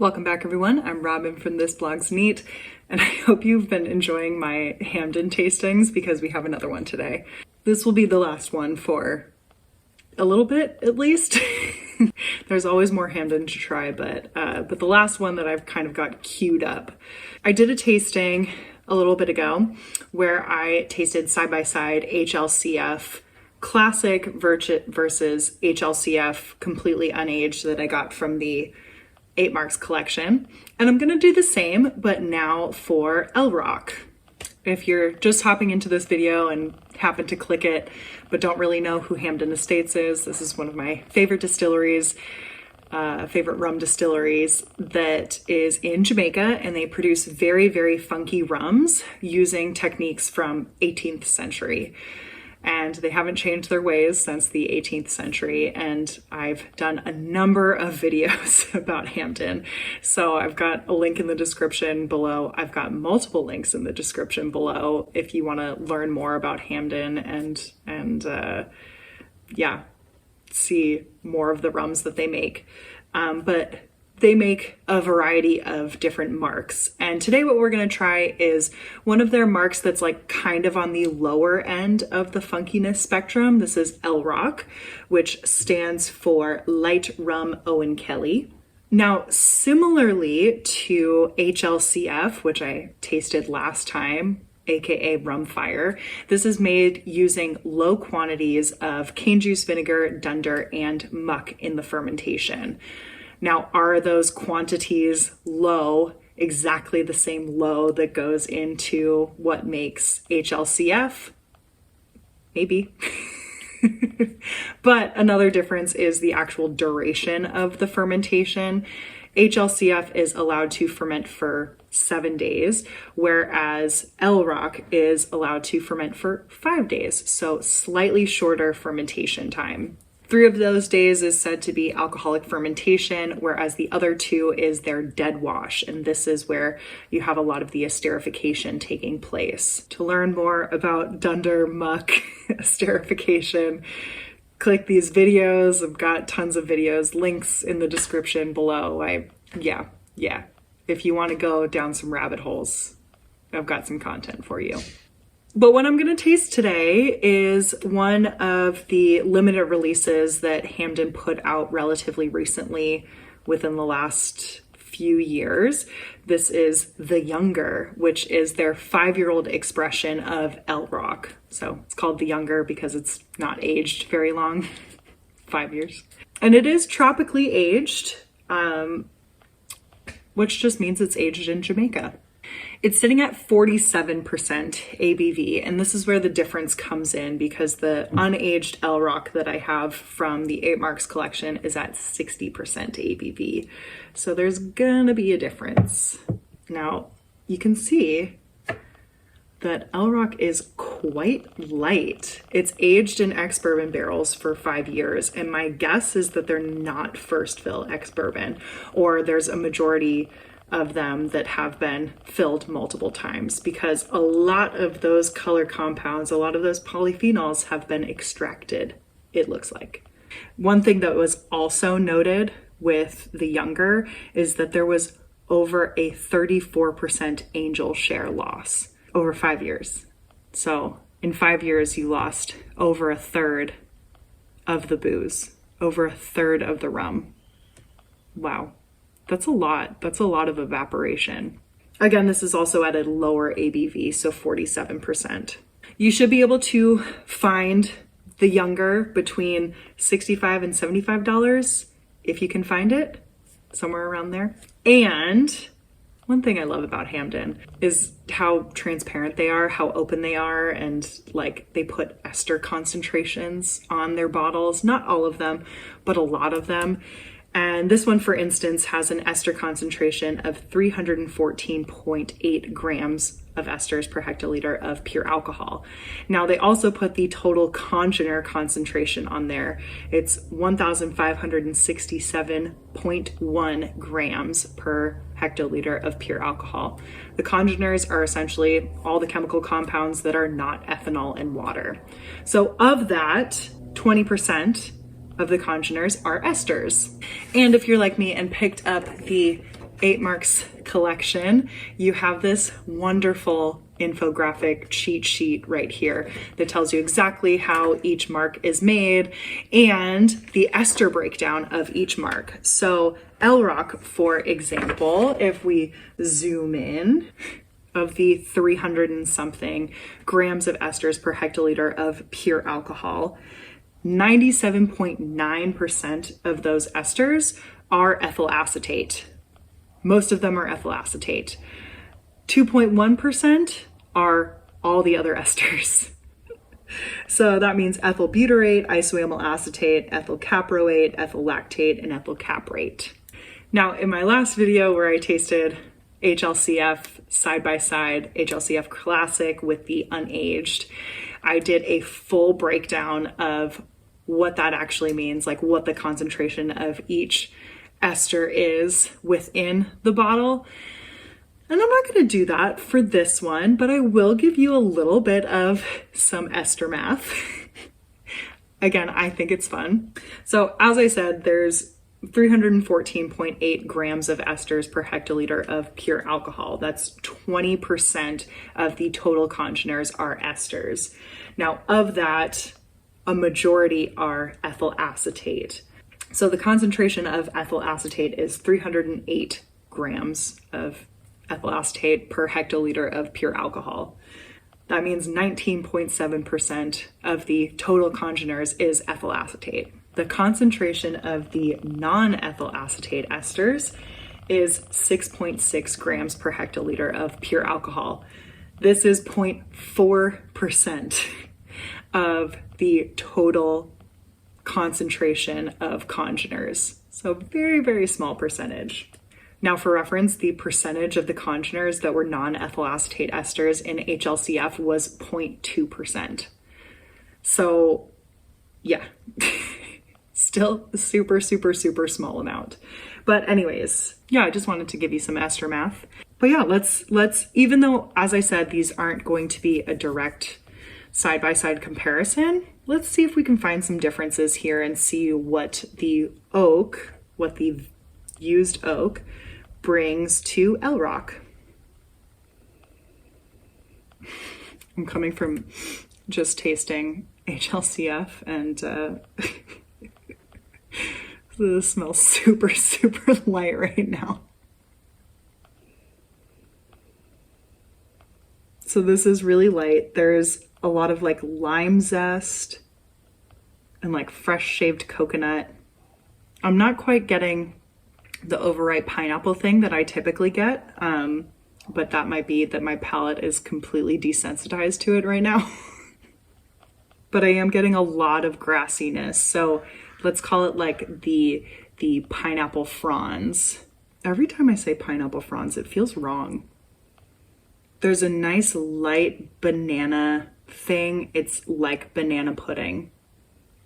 Welcome back, everyone. I'm Robin from This Blog's Neat, and I hope you've been enjoying my Hampden tastings because we have another one today. This will be the last one for a little bit, at least. There's always more Hampden to try, but the last one that I've kind of got queued up. I did a tasting a little bit ago where I tasted side-by-side HLCF Classic versus HLCF completely unaged that I got from the 8 Marks collection. And I'm gonna do the same, but now for LROK. If you're just hopping into this video and happen to click it, but don't really know who Hampden Estates is, this is one of my favorite distilleries, favorite rum distilleries that is in Jamaica, and they produce very, very funky rums using techniques from 18th century. And they haven't changed their ways since the 18th century. And I've done a number of videos about Hampden. So I've got a link in the description below. I've got multiple links in the description below if you want to learn more about Hampden and see more of the rums that they make. But they make a variety of different marks. And today what we're gonna try is one of their marks that's like kind of on the lower end of the funkiness spectrum. This is LROK, which stands for Light Rum Owen Kelly. Now, similarly to HLCF, which I tasted last time, aka Rum Fire, this is made using low quantities of cane juice, vinegar, dunder, and muck in the fermentation. Now, are those quantities low, exactly the same low that goes into what makes HLCF? Maybe. But another difference is the actual duration of the fermentation. HLCF is allowed to ferment for 7 days, whereas LROK is allowed to ferment for 5 days, so slightly shorter fermentation time. 3 of those days is said to be alcoholic fermentation, whereas the other 2 is their dead wash. And this is where you have a lot of the esterification taking place. To learn more about dunder, muck, esterification, click these videos. I've got tons of videos, links in the description below. Yeah. If you want to go down some rabbit holes, I've got some content for you. But what I'm going to taste today is one of the limited releases that Hampden put out relatively recently within the last few years. This is the Younger, which is their 5-year-old expression of LROK. So it's called the Younger because it's not aged very long, 5 years. And it is tropically aged, which just means it's aged in Jamaica. It's sitting at 47% ABV, and this is where the difference comes in because the unaged LROK that I have from the 8 Marks collection is at 60% ABV. So there's gonna be a difference. Now, you can see that LROK is quite light. It's aged in ex-bourbon barrels for 5 years, and my guess is that they're not first fill ex-bourbon, or there's a majority of them that have been filled multiple times because a lot of those color compounds, a lot of those polyphenols have been extracted, it looks like. One thing that was also noted with the Younger is that there was over a 34% angel share loss over 5 years. So in 5 years, you lost over a third of the booze, over a third of the rum. Wow. That's a lot. That's a lot of evaporation. Again, this is also at a lower ABV, so 47%. You should be able to find the Younger between $65 and $75 if you can find it, somewhere around there. And one thing I love about Hampden is how transparent they are, how open they are, and like they put ester concentrations on their bottles. Not all of them, but a lot of them. And this one, for instance, has an ester concentration of 314.8 grams of esters per hectoliter of pure alcohol. Now, they also put the total congener concentration on there. It's 1,567.1 grams per hectoliter of pure alcohol. The congeners are essentially all the chemical compounds that are not ethanol and water. So of that, 20% of the congeners are esters. And if you're like me and picked up the 8 Marks collection, you have this wonderful infographic cheat sheet right here that tells you exactly how each mark is made and the ester breakdown of each mark. So LROK, for example, if we zoom in, of the 300 and something grams of esters per hectoliter of pure alcohol, 97.9% of those esters are ethyl acetate. Most of them are ethyl acetate. 2.1% are all the other esters. So that means ethyl butyrate, isoamyl acetate, ethyl caproate, ethyl lactate, and ethyl caprate. Now, in my last video where I tasted HLCF side by side, HLCF Classic with the unaged, I did a full breakdown of what that actually means, like what the concentration of each ester is within the bottle. And I'm not going to do that for this one, but I will give you a little bit of some ester math. Again, I think it's fun. So as I said, there's 314.8 grams of esters per hectoliter of pure alcohol. That's 20% of the total congeners are esters. Now, of that, a majority are ethyl acetate. So the concentration of ethyl acetate is 308 grams of ethyl acetate per hectoliter of pure alcohol. That means 19.7% of the total congeners is ethyl acetate. The concentration of the non-ethyl acetate esters is 6.6 grams per hectoliter of pure alcohol. This is 0.4% of the total concentration of congeners. So very, very small percentage. Now for reference, the percentage of the congeners that were non-ethyl acetate esters in HLCF was 0.2%. So yeah, still super, super, super small amount. But anyways, yeah, I just wanted to give you some ester math. But yeah, let's, even though, as I said, these aren't going to be a direct side-by-side comparison, let's see if we can find some differences here and see what the used oak brings to LROK. I'm coming from just tasting HLCF and this smells super, super light right now. So this is really light. There's a lot of like lime zest and like fresh shaved coconut. I'm not quite getting the overripe pineapple thing that I typically get, but that might be that my palate is completely desensitized to it right now. But I am getting a lot of grassiness, so let's call it like the pineapple fronds. Every time I say pineapple fronds, it feels wrong. There's a nice light banana thing. It's like banana pudding,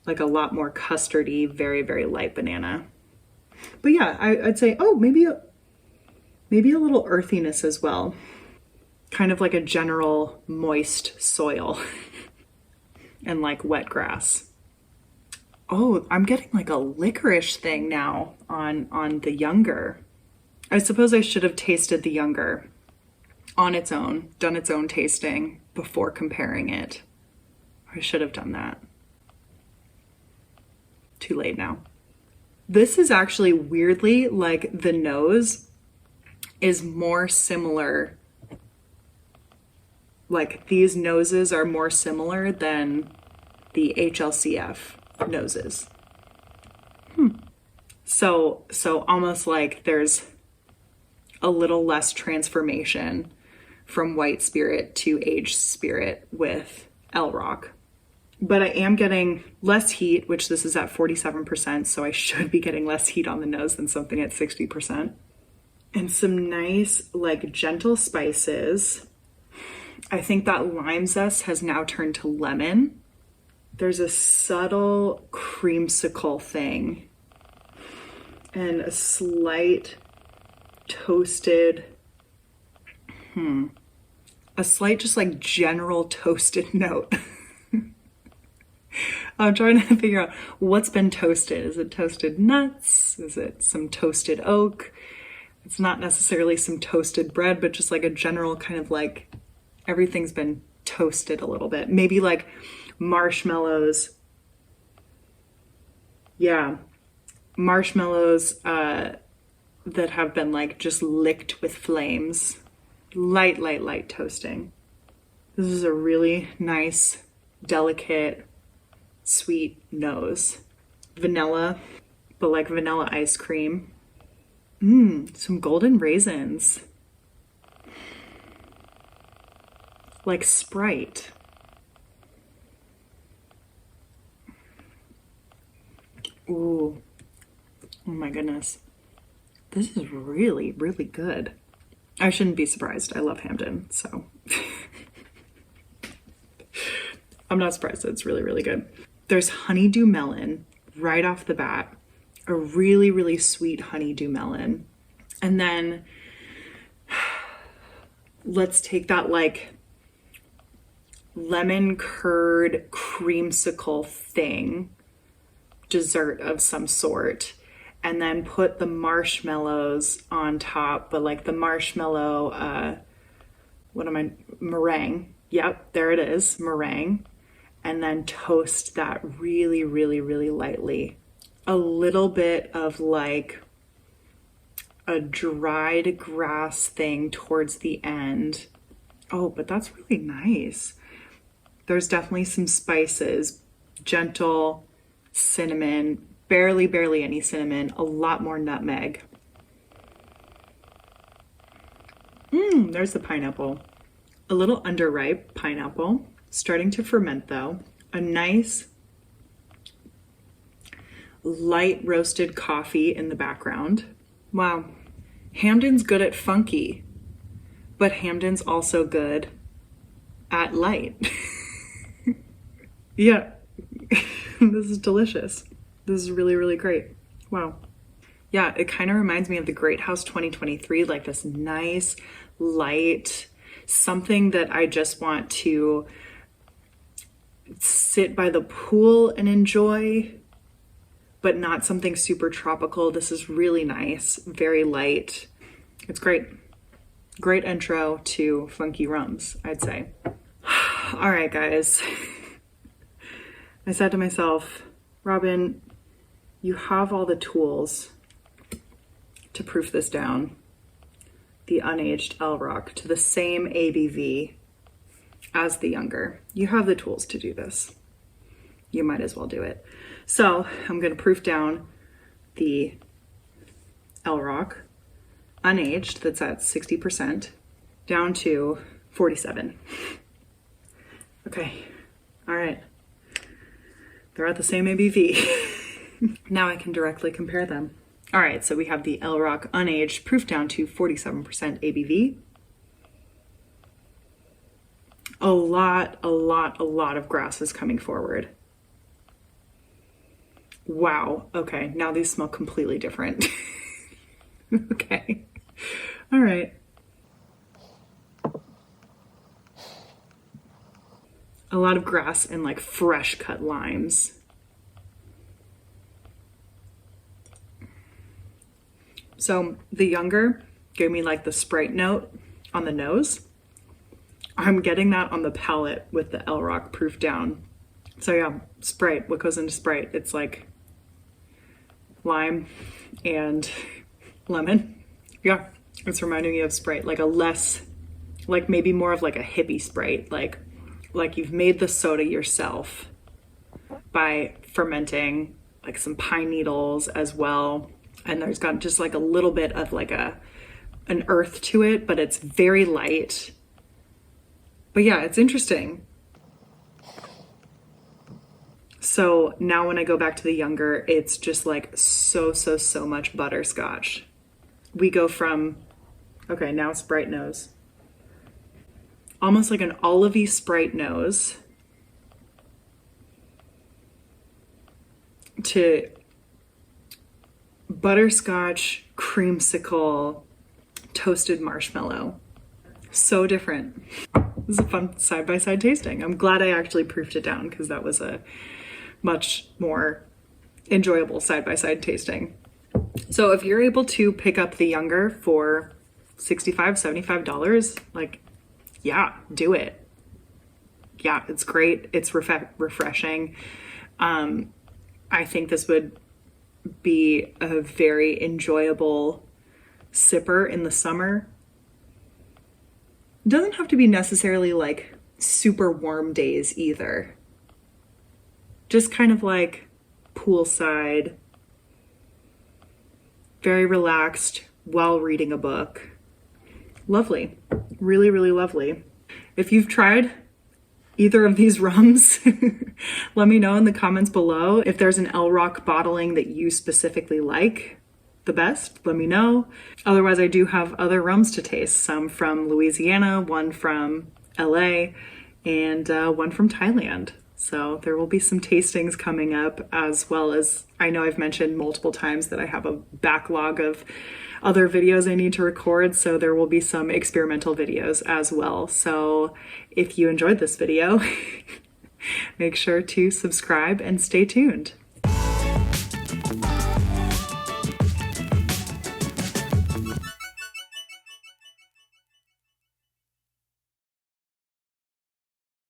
like a lot more custardy, very, very light banana. But yeah, I'd say, oh, maybe a little earthiness as well. Kind of like a general moist soil and like wet grass. Oh, I'm getting like a licorice thing now on the younger. I suppose I should have tasted the younger on its own, done its own tasting before comparing it. I should have done that. Too late now. This is actually weirdly like the nose is more similar. Like these noses are more similar than the HLCF noses. So almost like there's a little less transformation from white spirit to aged spirit with LROK. But I am getting less heat, which this is at 47%, so I should be getting less heat on the nose than something at 60%. And some nice, like, gentle spices. I think that lime zest has now turned to lemon. There's a subtle creamsicle thing and a slight toasted, a slight just like general toasted note. I'm trying to figure out what's been toasted. Is it toasted nuts? Is it some toasted oak? It's not necessarily some toasted bread, but just like a general kind of like everything's been toasted a little bit. Maybe like marshmallows. Yeah, marshmallows that have been like just licked with flames. Light toasting. This is a really nice, delicate, sweet nose. Vanilla, but like vanilla ice cream. Some golden raisins. Like Sprite. Ooh. Oh my goodness. This is really, really good. I shouldn't be surprised. I love Hampden, so. I'm not surprised. It's really, really good. There's honeydew melon right off the bat. A really, really sweet honeydew melon. And then let's take that like lemon curd creamsicle thing, dessert of some sort, and then put the marshmallows on top, but like the marshmallow, meringue. Yep, there it is, meringue. And then toast that really, really, really lightly. A little bit of like a dried grass thing towards the end. Oh, but that's really nice. There's definitely some spices, gentle cinnamon, barely any cinnamon, a lot more nutmeg. There's the pineapple. A little underripe pineapple, starting to ferment though. A nice light roasted coffee in the background. Wow. Hampden's good at funky, but Hampden's also good at light. Yeah. This is delicious. This is really, really great. Wow. Yeah, it kind of reminds me of the Great House 2023, like this nice, light, something that I just want to sit by the pool and enjoy, but not something super tropical. This is really nice, very light. It's great. Great intro to funky rums, I'd say. All right, guys. I said to myself, Robin, you have all the tools to proof this down, the Unaged LROK, to the same ABV as the younger. You have the tools to do this. You might as well do it. So I'm going to proof down the LROK unaged, that's at 60%, down to 47. Okay, all right. They're at the same ABV. Now I can directly compare them. All right, so we have the LROK unaged proof down to 47% ABV. A lot of grass is coming forward. Wow, okay, now these smell completely different. Okay, all right. A lot of grass and like fresh cut limes. So the younger gave me like the Sprite note on the nose. I'm getting that on the palate with the LROK proof down. So yeah, Sprite, what goes into Sprite? It's like lime and lemon. Yeah, it's reminding me of Sprite, like a less, like maybe more of like a hippie Sprite, like you've made the soda yourself by fermenting like some pine needles as well. And there's got just like a little bit of like an earth to it, but it's very light. But yeah, it's interesting. So now when I go back to the younger, it's just like so much butterscotch. We go from, okay, now Sprite nose. Almost like an olivey Sprite nose to butterscotch, creamsicle, toasted marshmallow. So different. This is a fun side-by-side tasting. I'm glad I actually proofed it down because that was a much more enjoyable side-by-side tasting. So if you're able to pick up the younger for $65, $75, like, yeah, do it. Yeah, it's great. It's refreshing. I think this would be a very enjoyable sipper in the summer. It doesn't have to be necessarily like super warm days either. Just kind of like poolside, very relaxed while reading a book. Lovely. Really, really lovely. If you've tried either of these rums, let me know in the comments below. If there's an LROK bottling that you specifically like the best, let me know. Otherwise, I do have other rums to taste, some from Louisiana, one from LA, and one from Thailand. So there will be some tastings coming up, as well as, I know I've mentioned multiple times that I have a backlog of other videos I need to record, so there will be some experimental videos as well. So if you enjoyed this video, make sure to subscribe and stay tuned.